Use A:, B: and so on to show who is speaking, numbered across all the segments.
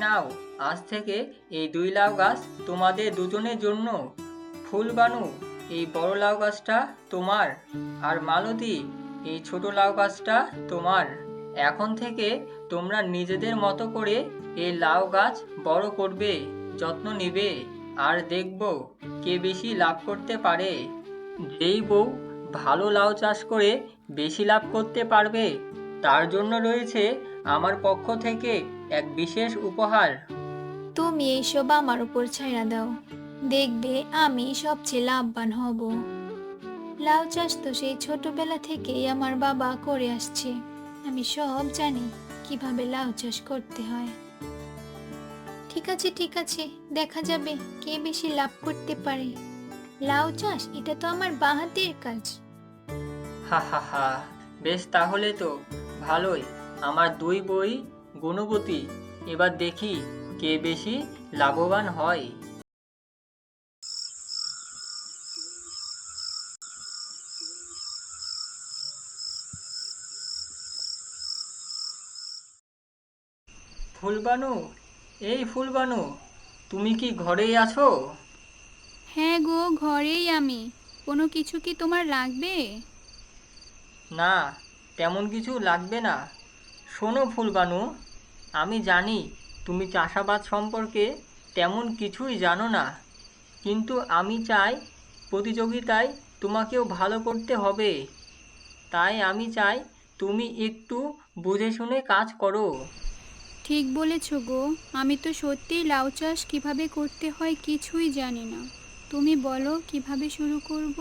A: নাও, আজ থেকে এই 2 লাউ গাছ তোমাদের দুজনের জন্য। ফুলবানু, এই বড় লাউ গাছটা তোমার, আর মালতী, এই ছোট লাউ গাছটা তোমার। এখন থেকে তোমরা নিজেদের মতো করে এই লাউ গাছ বড় করবে, যত্ন নেবে, আর দেখব কে বেশি লাভ করতে পারে। যেই বউ ভালো লাউ চাষ করে বেশি লাভ করতে পারবে, তার জন্য রয়েছে আমার পক্ষ থেকে এক বিশেষ উপহার।
B: তুমি এইসব আমার উপর ছাইড়া দাও, দেখবে আমি সবচেয়ে লাভবান হব। লাউ চাষ তো সেই ছোটবেলা থেকেই আমার বাবা করে আসছে, আমি সব জানি কিভাবে লাউ চাষ করতে হয়। ঠিক আছে ঠিক আছে, দেখা যাবে কে বেশি লাভ করতে পারে। লাউ চাষ এটা তো আমার বাঁ-হাতের কাজ।
A: হা হা হা, বেশ তাহলে তো ভালোই। আমার 2 বই গুণবতী, এবার দেখি কে বেশি লাভবান হয়। ফুলবানু, এই ফুলবানু, তুমি কি ঘরেই আছো?
C: হ্যাঁ গো, ঘরেই আমি। কোনো কিছু কি তোমার লাগবে?
A: না, তেমন কিছু লাগবে না। শোনো ফুলবানু, আমি জানি তুমি চাষাবাদ সম্পর্কে তেমন কিছুই জানো না, কিন্তু আমি চাই প্রতিযোগিতায় তোমাকেও ভালো করতে হবে। তাই আমি চাই তুমি একটু বুঝে শুনে কাজ করো।
C: ঠিক বলেছ গো, আমি তো সত্যিই লাউ চাষ কিভাবে করতে হয় কিছুই জানি না। তুমি বলো কিভাবে শুরু করব?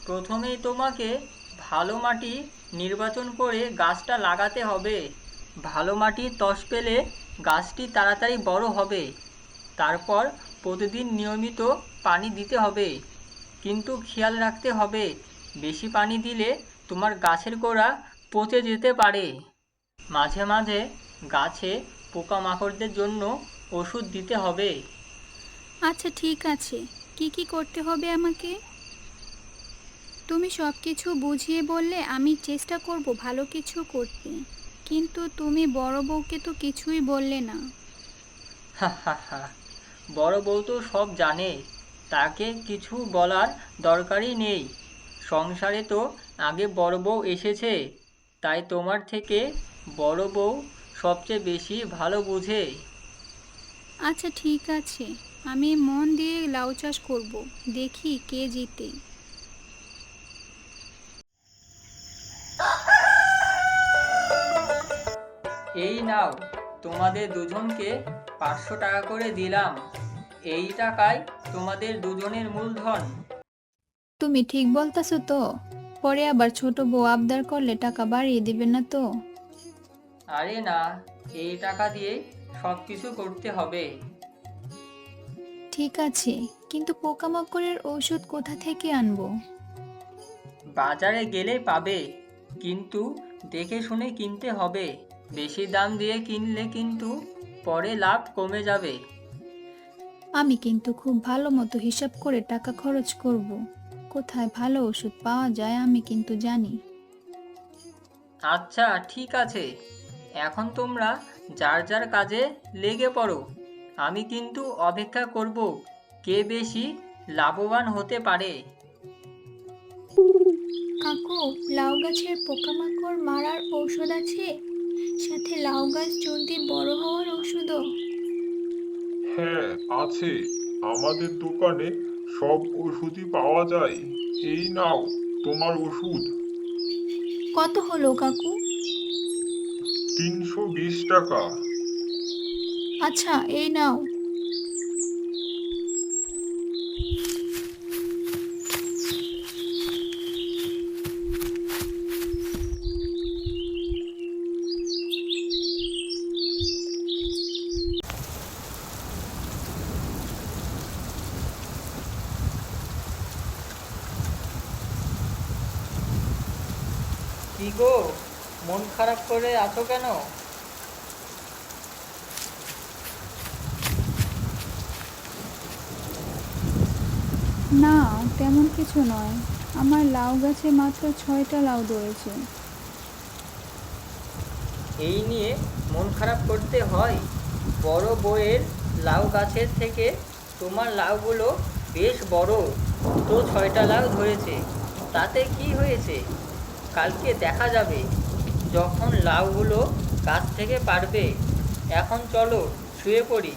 A: প্রথমেই তোমাকে ভালো মাটি নির্বাচন করে গাছটা লাগাতে হবে। ভালো মাটির ত্বষ পেলে গাছটি তাড়াতাড়ি বড় হবে। তারপর প্রতিদিন নিয়মিত পানি দিতে হবে, কিন্তু খেয়াল রাখতে হবে বেশি পানি দিলে তোমার গাছের গোড়া পচে যেতে পারে। মাঝে মাঝে গাছে পোকামাকড়দের জন্য ওষুধ দিতে হবে।
C: আচ্ছা ঠিক আছে, কি কি করতে হবে আমাকে? তুমি সব কিছু বুঝিয়ে বললে আমি চেষ্টা করব ভালো কিছু করতে, কিন্তু তুমি বড় বউকে তো কিছুই বললে না।
A: হা হা হা, বড় বউ তো সব জানে, তাকে কিছু বলার দরকারই নেই। সংসারে তো আগে বড় বউ এসেছে, তাই তোমার থেকে বড় বউ সবচেয়ে বেশি ভালো বুঝে।
C: আচ্ছা ঠিক আছে, আমি মন দিয়ে লাউ চাষ করব, দেখি কে জিতে।
A: এই নাও, তোমাদের দুজনকে 500 টাকা করে দিলাম। এই টাকায় তোমাদের দুজনের মূলধন।
B: তুমি ঠিক বলতেছো তো? পরে আবার ছোট বউ আবদার করলে টাকা বাড়িয়ে দিবে না তো?
A: আরে না, এই টাকা দিয়েই সব কিছু করতে হবে।
B: ঠিক আছে, কিন্তু পোকামাকড়ের ঔষধ কোথা থেকে আনবো?
A: বাজারে গেলেই পাবে, কিন্তু দেখে শুনে কিনতে হবে। বেশি দাম দিয়ে কিনলে কিন্তু পরে লাভ কমে যাবে।
B: আমি কিন্তু খুব ভালো মতো হিসাব করে টাকা খরচ করব। কোথায় ভালো ওষুধ পাওয়া যায় আমি কিন্তু জানি।
A: আচ্ছা ঠিক আছে, এখন তোমরা যার যার কাজে লেগে পড়ো। আমি কিন্তু অপেক্ষা করব কে বেশি লাভবান হতে পারে।
B: কাকু, লাউ গাছের পোকামাকড় মারার ঔষধ আছে? সাথে লাউ গাছ জলদি বড় হওয়ার ওষুধও?
D: হ্যাঁ, আছে। আমাদের দোকানে সব ওষুধই পাওয়া যায়। এই নাও তোমার ওষুধ।
B: কত হলো কাকু?
D: 320 টাকা।
B: আচ্ছা, এই নাও।
A: কি গো, মন খারাপ করে আছো কেন?
C: না, তেমন কিছু নয়। আমার লাউ গাছে মাত্র 6টা লাউ ধরেছে।
A: এই নিয়ে মন খারাপ করতে হয়? বড় বউয়ের লাউ গাছের থেকে তোমার লাউগুলো বেশ বড়। তো 6টা লাউ ধরেছে, তাতে কি হয়েছে? কালকে দেখা যাবে যখন লাউগুলো গাছ থেকে পারবে। এখন চলো শুয়ে পড়ি।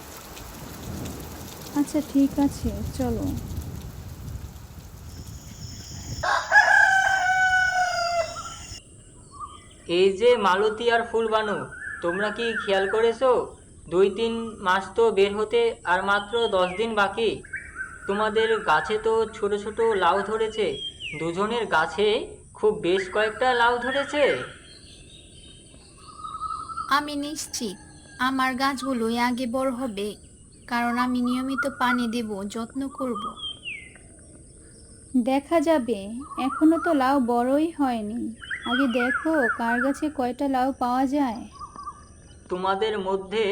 C: আচ্ছা ঠিক আছে, চলো।
A: এই যে মালতী আর ফুলবানু, তোমরা কি খেয়াল করেছো 2-3 মাস তো বের হতে আর মাত্র 10 দিন বাকি? তোমাদের গাছে তো ছোট ছোট লাউ ধরেছে, দুজনের গাছে খুব বেশ কয়েকটা লাউ ধরেছে।
B: আমি নিশ্চিত আমার গাছগুলোই আগে বড় হবে, কারণ আমি নিয়মিত পানি দেব, যত্ন করব।
C: দেখা যাবে, এখনো তো লাউ বড়ই হয়নি। আগে দেখো কার গাছে কয়টা লাউ পাওয়া যায়।
A: তোমাদের মধ্যে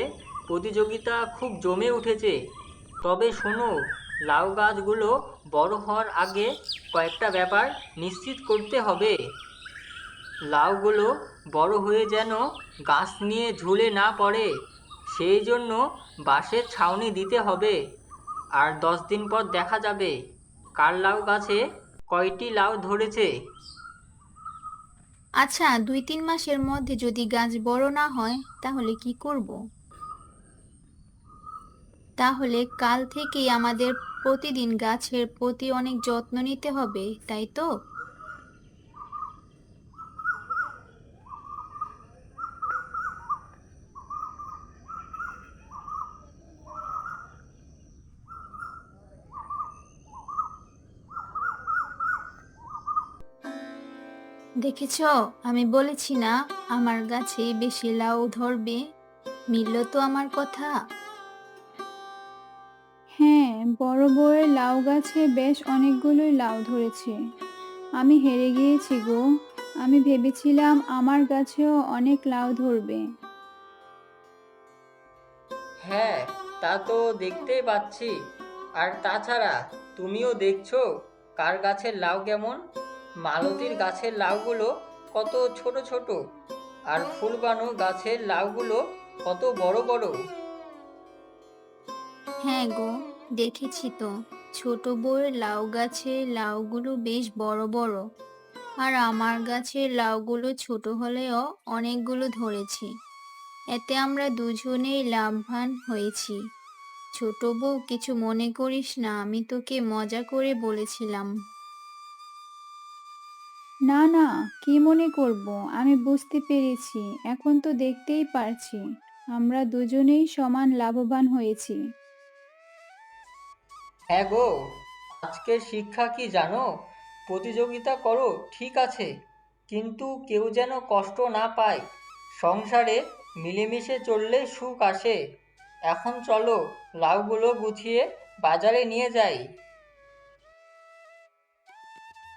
A: প্রতিযোগিতা খুব জমে উঠেছে। তবে শোনো, লাউ গাছগুলো বড় হওয়ার আগে কয়েকটা ব্যাপার নিশ্চিত করতে হবে। লাউগুলো বড় হয়ে যেন গাছ নিয়ে ঝুলে না পড়ে, সেই জন্য বাঁশের ছাউনি দিতে হবে। আর 10 দিন পর দেখা যাবে কার লাউ গাছে কয়টি লাউ ধরেছে।
B: আচ্ছা, 2-3 মাসের মধ্যে যদি গাছ বড় না হয় তাহলে কি করব? তাহলে কাল থেকেই আমাদের প্রতিদিন গাছের প্রতি অনেক যত্ন নিতে হবে, তাই তো? দেখেছো, আমি বলেছি না আমার গাছে বেশি লাউ ধরবে। মিলল তো আমার কথা।
C: হ্যাঁ, বড় বউয়ের লাউ গাছে বেশ অনেকগুলোই লাউ ধরেছে। আমি হেরে গিয়েছি গো। আমি ভেবেছিলাম আমার গাছেও অনেক লাউ ধরবে।
A: হ্যাঁ, তা তো দেখতেই পাচ্ছি। আর তাছাড়া তুমিও দেখছো কার গাছের লাউ কেমন। মালতীর গাছের লাউগুলো কত ছোট ছোট, আর ফুলবানু গাছের লাউগুলো কত বড় বড়।
B: হ্যাঁ গো, দেখেছি তো। ছোট বউয়ের লাউ গাছে লাউগুলো বেশ বড় বড়, আর আমার গাছের লাউগুলো ছোট হলেও অনেকগুলো ধরেছে। এতে আমরা দুজনেই লাভবান হয়েছি। ছোট বউ, কিছু মনে করিস না, আমি তোকে মজা করে বলেছিলাম।
C: না না, কি মনে করব, আমি বুঝতে পেরেছি। এখন তো দেখতেই পারছি আমরা দুজনেই সমান লাভবান হয়েছি।
A: হ্যাঁ গো, আজকের শিক্ষা কি জানো? প্রতিযোগিতা করো ঠিক আছে, কিন্তু কেউ যেন কষ্ট না পায়। সংসারে মিলেমিশে চললে সুখ আসে। এখন চলো লাউগুলো গুছিয়ে বাজারে নিয়ে যাই।